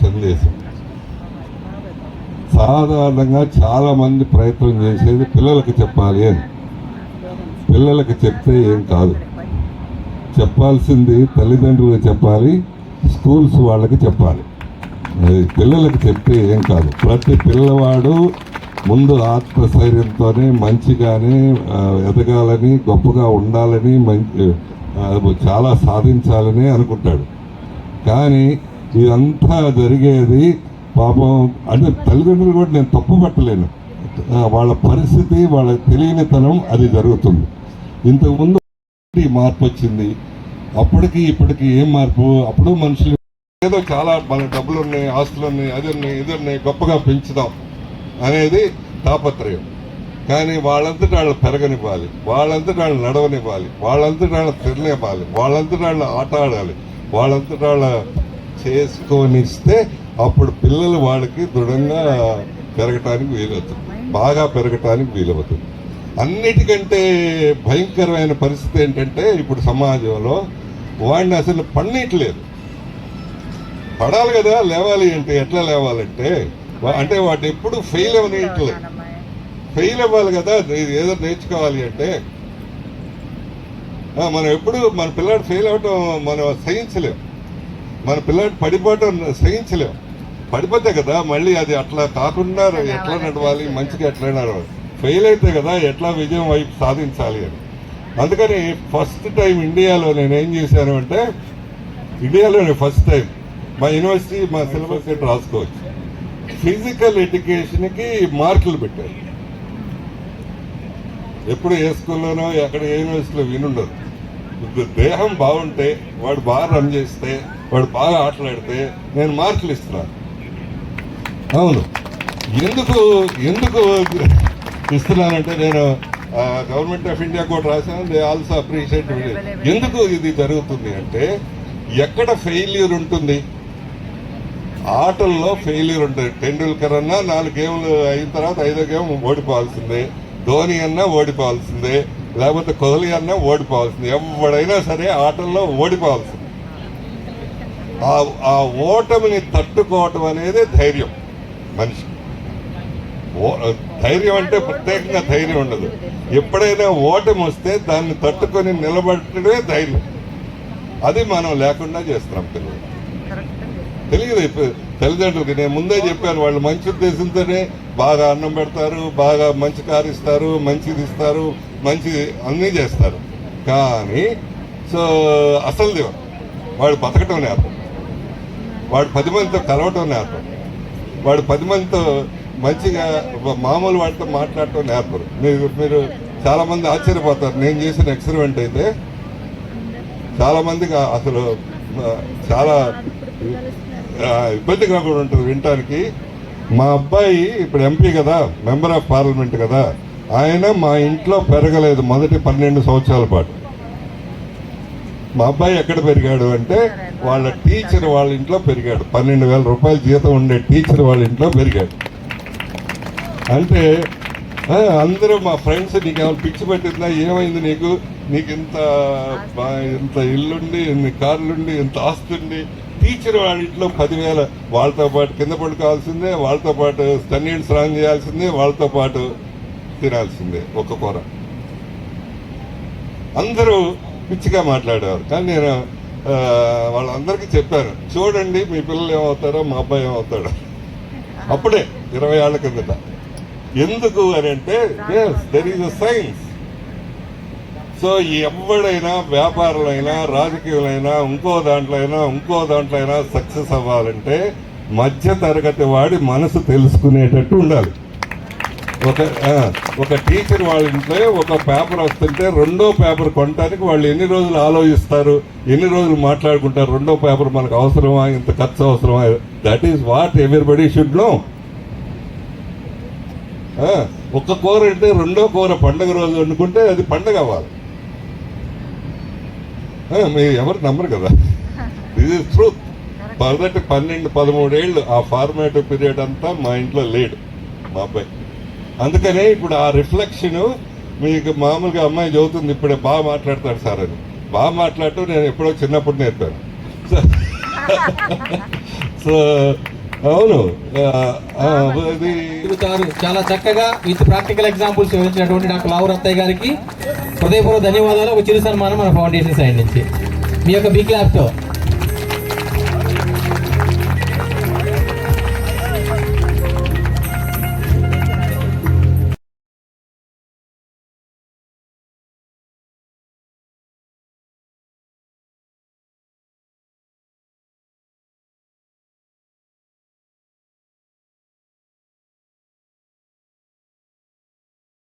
సందేశం. సాధారణంగా చాలామంది ప్రయత్నం చేసేది పిల్లలకి చెప్పాలి అని. పిల్లలకి చెప్తే ఏం కాదు, చెప్పాల్సింది తల్లిదండ్రులకు చెప్పాలి, స్కూల్స్ వాళ్ళకి చెప్పాలి. అది పిల్లలకి చెప్తే ఏం కాదు. ప్రతి పిల్లవాడు ముందు ఆత్మస్థైర్యంతోనే మంచిగానే ఎదగాలని, గొప్పగా ఉండాలని, చాలా సాధించాలని అనుకుంటాడు. కానీ ఇదంతా జరిగేది పాపం అంటే తల్లిదండ్రులు కూడా నేను తప్పు పట్టలేను. వాళ్ళ పరిస్థితి, వాళ్ళ తెలియనితనం అది జరుగుతుంది. ఇంతకుముందు మార్పు వచ్చింది, అప్పటికి ఇప్పటికి ఏం మార్పు? అప్పుడు మనుషులు ఏదో చాలా మన డబ్బులు ఉన్నాయి, ఆస్తులు ఉన్నాయి, అది ఉన్నాయి, ఇది ఉన్నాయి, గొప్పగా పెంచుదాం అనేది తాపత్రయం. కానీ వాళ్ళంతటా వాళ్ళు పెరగనివ్వాలి, వాళ్ళంతటా వాళ్ళు నడవనివ్వాలి, వాళ్ళంతటా వాళ్ళు తిరనివ్వాలి, వాళ్ళంతటా వాళ్ళు ఆట ఆడాలి, వాళ్ళంతటా వాళ్ళు చేసుకొనిస్తే అప్పుడు పిల్లలు వాళ్ళకి దృఢంగా పెరగటానికి వీలవుతుంది, బాగా పెరగటానికి వీలవుతుంది. అన్నిటికంటే భయంకరమైన పరిస్థితి ఏంటంటే ఇప్పుడు సమాజంలో వాడిని అసలు పడనీయట్లేదు. పడాలి కదా, లేవాలి అంటే ఎట్లా లేవాలంటే అంటే వాడు ఎప్పుడు ఫెయిల్ అవ్వనీయట్లేదు. ఫెయిల్ అవ్వాలి కదా, ఏదో నేర్చుకోవాలి అంటే మనం ఎప్పుడు మన పిల్లాడు ఫెయిల్ అవ్వటం మనం సహించలేం, మన పిల్లాడు పడిపోవటం సహించలేం. పడిపోతే కదా మళ్ళీ అది అట్లా కాకుండా ఎట్లా నడవాలి, మంచిగా ఎట్లా నడవాలి, ఫెయిల్ అయితే కదా ఎట్లా విజయం వైపు సాధించాలి అని. అందుకని ఫస్ట్ టైం ఇండియాలో నేను ఏం చేశాను అంటే, ఇండియాలోనే ఫస్ట్ టైం మా యూనివర్సిటీ మా సిలబస్ ఏంటి రాసుకోవచ్చు, ఫిజికల్ ఎడ్యుకేషన్కి మార్కులు పెట్టారు. ఎప్పుడు ఏ స్కూల్లోనో ఎక్కడ ఏ యూనివర్సిటీలో వినుండదు. దేహం బాగుంటే, వాడు బాగా రన్ చేస్తే, వాడు బాగా ఆటలాడితే నేను మార్కులు ఇస్తున్నాను. అవును, ఎందుకు ఇస్తున్నానంటే నేను గవర్నమెంట్ ఆఫ్ ఇండియా కూడా రాశాను, దే ఆల్సో అప్రిషియేట్. ఎందుకు ఇది జరుగుతుంది అంటే ఎక్కడ ఫెయిల్యూర్ ఉంటుంది, ఆటల్లో ఫెయిల్యూర్ ఉంటుంది. టెండూల్కర్ అన్నా 4 గేమ్లు అయిన తర్వాత 5వ గేమ్ ఓడిపోవాల్సిందే, ధోని అన్నా ఓడిపోవాల్సిందే, లేకపోతే కోహ్లీ అన్నా ఓడిపోవాల్సిందే, ఎవడైనా సరే ఆటల్లో ఓడిపోవాల్సిందే. ఆ ఓటమిని తట్టుకోవటం అనేది ధైర్యం. మనిషి ధైర్యం అంటే ప్రత్యేకంగా ధైర్యం ఉండదు. ఎప్పుడైనా ఓటమి వస్తే దాన్ని తట్టుకొని నిలబడటమే ధైర్యం. అది మనం లేకుండా చేస్తున్నాం. పిల్లలు తెలియదు తల్లిదండ్రులకి. నేను ముందే చెప్పాను, వాళ్ళు మంచి ఉద్దేశంతోనే బాగా అన్నం పెడతారు, బాగా మంచి కారు ఇస్తారు, మంచిది ఇస్తారు, మంచి అన్నీ చేస్తారు. కానీ అసలు వాడు బతకటం నేర్పం, వాడు 10 మందితో కలవటం నేర్పం, వాడు 10 మందితో మంచిగా మామూలు వాటితో మాట్లాడటం నేర్పరు. మీరు చాలామంది ఆశ్చర్యపోతారు. నేను చేసిన ఎక్స్పెరిమెంట్ అయితే చాలామందికి అసలు చాలా ఇబ్బందిగా కూడా ఉంటుంది వినటానికి. మా అబ్బాయి ఇప్పుడు ఎంపీ కదా, మెంబర్ ఆఫ్ పార్లమెంట్ కదా, ఆయన మా ఇంట్లో పెరగలేదు మొదటి 12 సంవత్సరాల పాటు. మా అబ్బాయి ఎక్కడ పెరిగాడు అంటే వాళ్ళ టీచర్ వాళ్ళ ఇంట్లో పెరిగాడు. 12,000 రూపాయల జీతం ఉండే టీచర్ వాళ్ళ ఇంట్లో పెరిగాడు. అంటే అందరూ మా ఫ్రెండ్స్, నీకేమైనా పిచ్చి పెట్టిందా, ఏమైంది నీకు ఇంత ఇల్లుండి, ఇన్ని కార్లుండి, ఇంత ఆస్తుండి, టీచర్ వాళ్ళ ఇంట్లో 10,000, వాళ్ళతో పాటు కింద పడుకోవాల్సిందే, వాళ్ళతో పాటు తన్నీళ్ళు స్నానం చేయాల్సిందే, వాళ్ళతో పాటు తినాల్సిందే ఒక్క కూర. అందరూ పిచ్చిగా మాట్లాడేవారు. కానీ నేను వాళ్ళందరికీ చెప్పాను, చూడండి మీ పిల్లలు ఏమవుతారో మా అబ్బాయి ఏమవుతాడో. అప్పుడే 20 ఏళ్ల కిందట. ఎందుకు అని అంటే there is a science. So ఎవడైనా వ్యాపారాలైనా, రాజకీయాలైనా, ఇంకో దాంట్లో అయినా సక్సెస్ అవ్వాలంటే మధ్య తరగతి వాడి మనసు తెలుసుకునేటట్టు ఉండాలి. ఒక టీచర్ వాళ్ళ ఇంట్లో ఒక పేపర్ వస్తుంటే 2వ పేపర్ కొనడానికి వాళ్ళు ఎన్ని రోజులు ఆలోచిస్తారు, ఎన్ని రోజులు మాట్లాడుకుంటారు, 2వ పేపర్ మనకు అవసరమా, ఇంత ఖర్చు అవసరమా. That is what everybody should know. ఒక్క కూర అంటే 2వ కూర పండగ రోజు వండుకుంటే అది పండగ అవ్వాలి. మీరు ఎవరు నమ్మరు కదా, దిస్ ఇస్ ట్రూత్. మొదటి 12-13 ఏళ్ళు ఆ ఫార్మేటివ్ పీరియడ్ అంతా మా ఇంట్లో లేడు మా అబ్బాయి. అందుకనే ఇప్పుడు ఆ రిఫ్లెక్షన్ మీకు మామూలుగా అమ్మాయి చదువుతుంది, ఇప్పుడే బాగా మాట్లాడతాడు సార్ అని. బాగా మాట్లాడటం నేను ఎప్పుడో చిన్నప్పుడు నేర్పాను. సో అవును అది తిరుగుతారు. చాలా చక్కగా విత్ ప్రాక్టికల్ ఎగ్జాంపుల్స్ వివరించినటువంటి డాక్టర్ లావు రత్తయ్య గారికి హృదయపూర్వక ధన్యవాదాలు. ఒక చిరు సన్మానం మన ఫౌండేషన్ సైడ్ నుంచి మీ యొక్క బిగ్ క్లాప్తో.